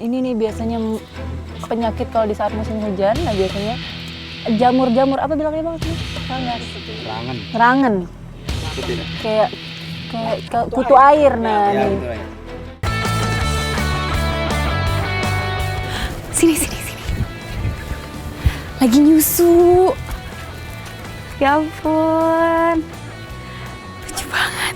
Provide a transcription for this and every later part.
ini nih biasanya penyakit kalau di saat musim hujan. Nah biasanya jamur-jamur apa bilangnya bang? Serangan. Kayak kutu air. Nah Ya, nih. kutu air. Sini. Lagi nyusu. Ya ampun. Lucu banget.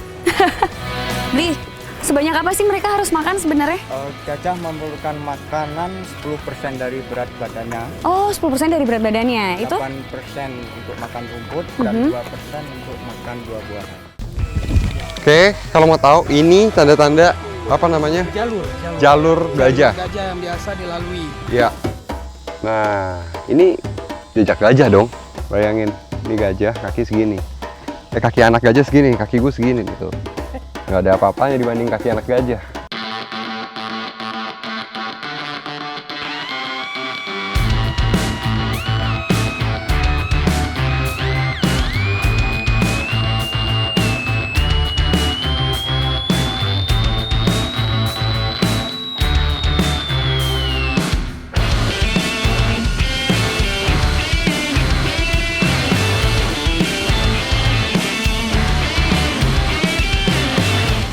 Bri, sebanyak apa sih mereka harus makan sebenarnya? Gajah memerlukan makanan 10% dari berat badannya, Oh, 10% dari berat badannya. Itu 8% untuk makan rumput, dan 2% untuk makan buah-buahan. Oke, kalau mau tahu ini tanda-tanda apa namanya? Jalur gajah. Gajah yang biasa dilalui. Ya. Nah, ini jejak gajah dong. Bayangin, ini gajah kaki segini. Kaki anak gajah segini, kaki gue segini gitu. Nggak ada apa-apanya dibanding kaki anak gajah.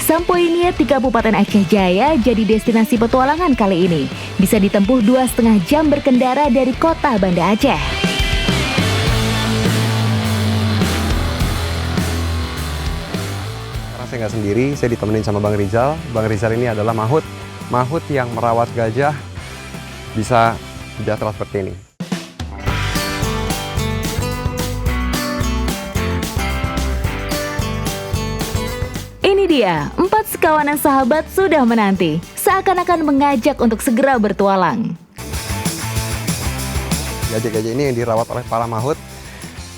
Sampoinia di Kabupaten Aceh Jaya jadi destinasi petualangan kali ini. Bisa ditempuh 2,5 jam berkendara dari kota Banda Aceh. Karena saya nggak sendiri, saya ditemenin sama Bang Rizal. Bang Rizal ini adalah mahut yang merawat gajah bisa sejahtera seperti ini. Ini dia, 4 sekawanan sahabat sudah menanti. Seakan-akan mengajak untuk segera bertualang. Gajah-gajah ini yang dirawat oleh para mahut.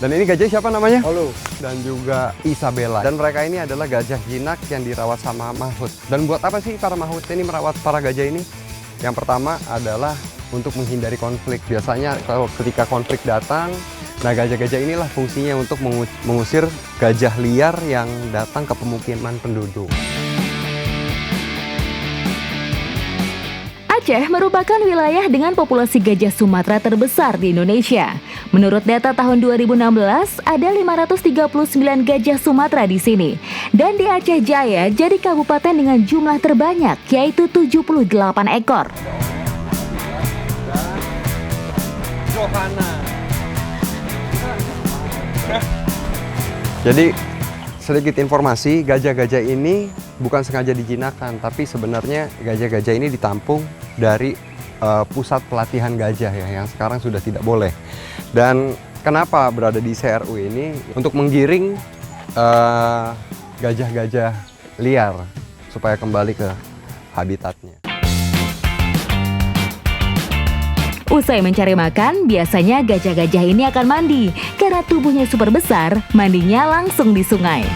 Dan ini gajah siapa namanya? Halo. Dan juga Isabella. Dan mereka ini adalah gajah jinak yang dirawat sama mahut. Dan buat apa sih para mahut ini merawat para gajah ini? Yang pertama adalah untuk menghindari konflik. Biasanya kalau ketika konflik datang, nah gajah-gajah inilah fungsinya untuk mengusir gajah liar yang datang ke pemukiman penduduk. Aceh merupakan wilayah dengan populasi gajah Sumatera terbesar di Indonesia. Menurut data tahun 2016, ada 539 gajah Sumatera di sini. Dan di Aceh Jaya jadi kabupaten dengan jumlah terbanyak, yaitu 78 ekor. Jadi sedikit informasi, gajah-gajah ini bukan sengaja dijinakkan, tapi sebenarnya gajah-gajah ini ditampung dari pusat pelatihan gajah ya, yang sekarang sudah tidak boleh. Dan kenapa berada di CRU ini? Untuk menggiring gajah-gajah liar supaya kembali ke habitatnya. Usai mencari makan, biasanya gajah-gajah ini akan mandi. Karena tubuhnya super besar, mandinya langsung di sungai.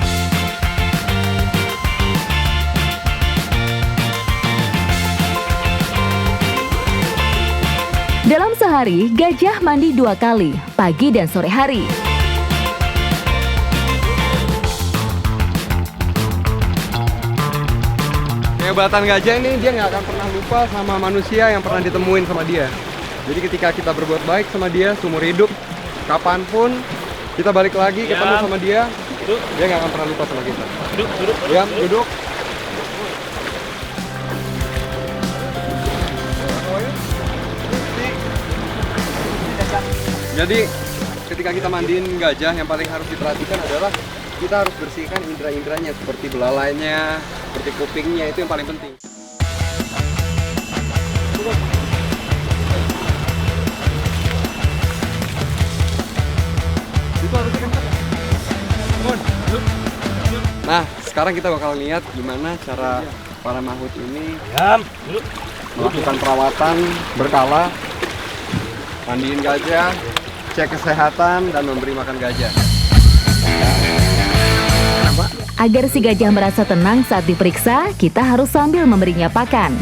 Dalam sehari, gajah mandi 2 kali, pagi dan sore hari. Kehebatan gajah ini, dia nggak akan pernah lupa sama manusia yang pernah ditemuin sama dia. Jadi ketika kita berbuat baik sama dia seumur hidup, kapanpun kita balik lagi ketemu sama dia, dia nggak akan pernah lupa sama kita. Duduk. Ya, duduk. Jadi ketika kita mandiin gajah, yang paling harus diperhatikan adalah kita harus bersihkan indera-inderanya, seperti belalainya, seperti kupingnya, itu yang paling penting. Nah, sekarang kita bakal lihat gimana cara para mahut ini melakukan perawatan berkala, mandiin gajah, cek kesehatan, dan memberi makan gajah. Agar si gajah merasa tenang saat diperiksa, kita harus sambil memberinya pakan.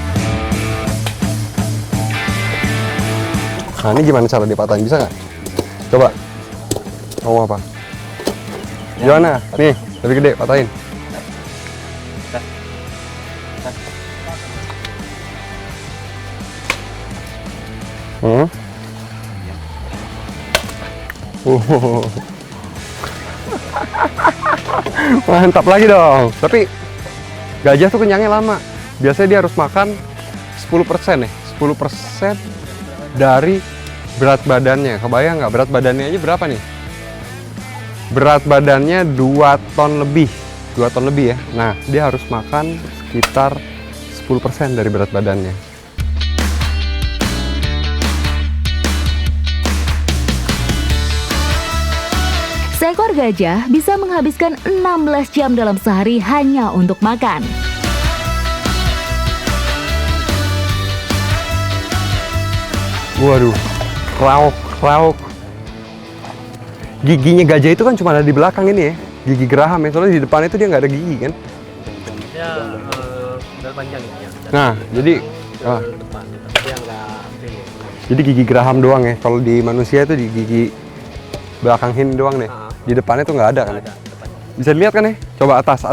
Nah, ini gimana cara dipatahin? Bisa nggak? Coba. Mau apa? Gimana? Nih, lebih gede, patahin. Hmm? Mantap lagi dong. Tapi gajah tuh kenyangnya lama. Biasanya dia harus makan 10% nih. 10% dari berat badannya. Kebayang nggak berat badannya aja berapa nih? Berat badannya 2 ton lebih. 2 ton lebih ya. Nah, dia harus makan sekitar 10% dari berat badannya. Seekor gajah bisa menghabiskan 16 jam dalam sehari hanya untuk makan. Waduh, rauk. Giginya gajah itu kan cuma ada di belakang ini ya. Gigi geraham ya, soalnya di depan itu dia nggak ada gigi kan. Ya, udah panjang ya. Nah, jadi Depan, dia nggak jadi gigi geraham doang ya. Kalau di manusia itu di gigi belakang ini doang nih. Di depannya tuh nggak ada kan. Bisa dilihat kan nih? Coba atas.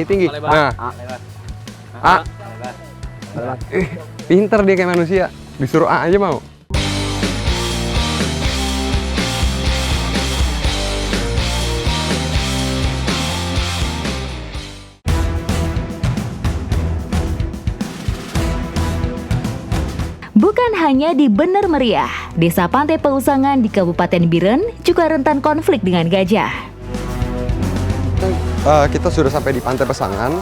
Tinggi. Nah, pinter dia kayak manusia. Disuruh A aja mau. Bukan hanya di Bener Meriah, Desa Pantai Peusangan di Kabupaten Biren juga rentan konflik dengan gajah. Kita sudah sampai di Pantai Pesangan.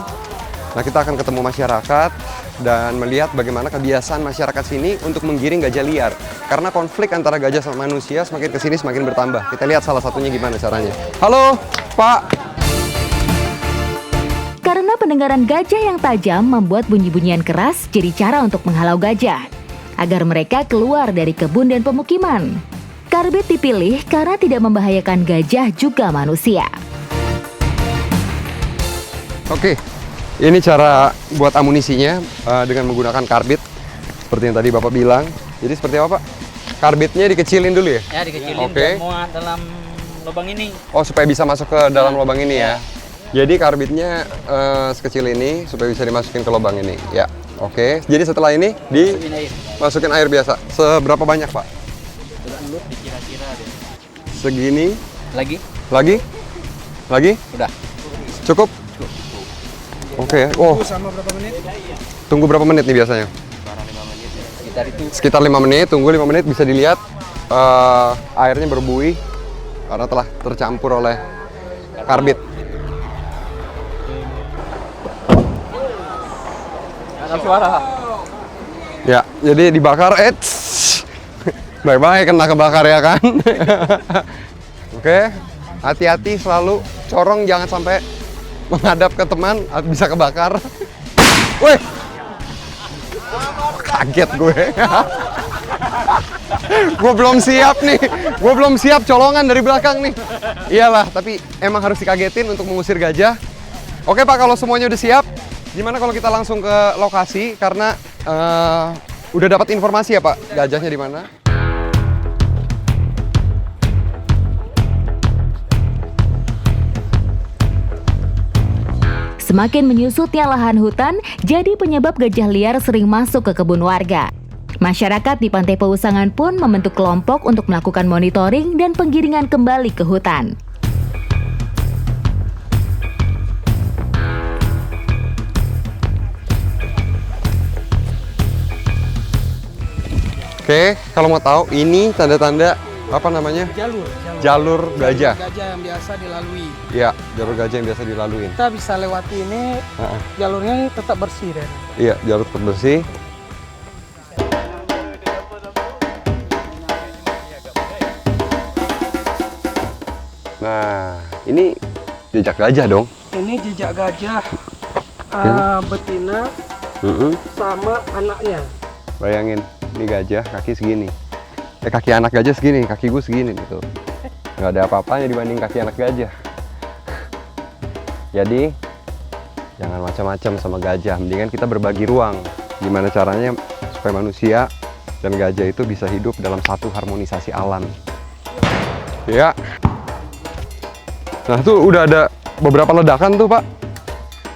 Nah, kita akan ketemu masyarakat dan melihat bagaimana kebiasaan masyarakat sini untuk menggiring gajah liar. Karena konflik antara gajah sama manusia semakin kesini semakin bertambah. Kita lihat salah satunya gimana caranya. Halo, Pak. Karena pendengaran gajah yang tajam membuat bunyi-bunyian keras jadi cara untuk menghalau gajah agar mereka keluar dari kebun dan pemukiman. Karbit dipilih karena tidak membahayakan gajah juga manusia. Oke, ini cara buat amunisinya dengan menggunakan karbit. Seperti yang tadi Bapak bilang. Jadi seperti apa, Pak? Karbitnya dikecilin dulu ya? Ya, dikecilin Oke. dan muat dalam lubang ini. Oh, supaya bisa masuk ke dalam lubang ini ya? Jadi karbitnya sekecil ini supaya bisa dimasukin ke lubang ini. Ya, oke. Jadi setelah ini dimasukin air biasa. Seberapa banyak, Pak? Dulu dikira-kira deh. Segini. Lagi? Lagi? Udah. Cukup? Oke. Oh, Sama berapa menit? tunggu berapa menit nih biasanya? Sekitar itu. Sekitar 5 menit. Tunggu 5 menit, bisa dilihat airnya berbuih karena telah tercampur oleh karbit. Ada suara. Ya, jadi dibakar. Baik-baik kena kebakar ya kan. Oke, hati-hati selalu. Corong jangan sampai menghadap ke teman, bisa kebakar. Wih, kaget gue. Gue belum siap nih. Gue belum siap colongan dari belakang nih. Iyalah, tapi emang harus dikagetin untuk mengusir gajah. Oke Pak, kalau semuanya udah siap, gimana kalau kita langsung ke lokasi karena udah dapat informasi ya Pak, gajahnya di mana? Semakin menyusutnya lahan hutan, jadi penyebab gajah liar sering masuk ke kebun warga. Masyarakat di Pantai Peusangan pun membentuk kelompok untuk melakukan monitoring dan penggiringan kembali ke hutan. Oke, kalau mau tahu ini tanda-tanda apa namanya? Jalur gajah. Gajah yang biasa dilalui. Iya, jalur gajah yang biasa dilalui. Kita bisa lewati ini, jalurnya tetap bersih dan. Iya, jalur bersih. Nah, ini jejak gajah dong. Ini jejak gajah betina sama anaknya. Bayangin, ini gajah kaki segini. Kaki anak gajah segini, kaki gue segini gitu. Nggak ada apa-apanya dibanding kaki anak gajah. Jadi, jangan macam-macam sama gajah. Mendingan kita berbagi ruang. Gimana caranya supaya manusia dan gajah itu bisa hidup dalam satu harmonisasi alam. Ya. Nah, tuh udah ada beberapa ledakan tuh, Pak.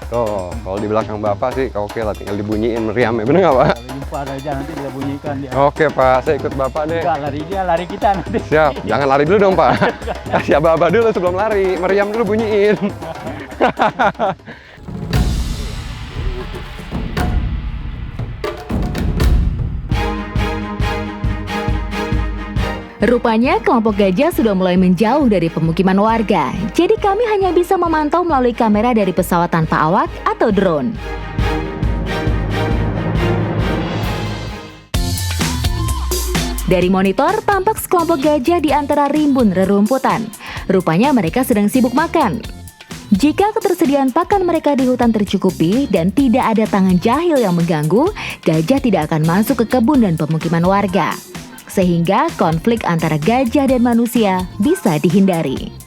Oh, kalau di belakang Bapak sih oke lah, tinggal dibunyiin meriamnya, bener nggak Pak? Kalau jumpa aja nanti kita bunyikan dia. Oke Pak, saya ikut Bapak deh. Enggak lari dia, lari kita nanti. Siap, jangan lari dulu dong Pak. Kasih aba-aba dulu sebelum lari, meriam dulu bunyiin. Rupanya kelompok gajah sudah mulai menjauh dari pemukiman warga. Jadi kami hanya bisa memantau melalui kamera dari pesawat tanpa awak atau drone. Dari monitor, tampak sekelompok gajah di antara rimbun rerumputan. Rupanya mereka sedang sibuk makan. Jika ketersediaan pakan mereka di hutan tercukupi dan tidak ada tangan jahil yang mengganggu, gajah tidak akan masuk ke kebun dan pemukiman warga. Sehingga konflik antara gajah dan manusia bisa dihindari.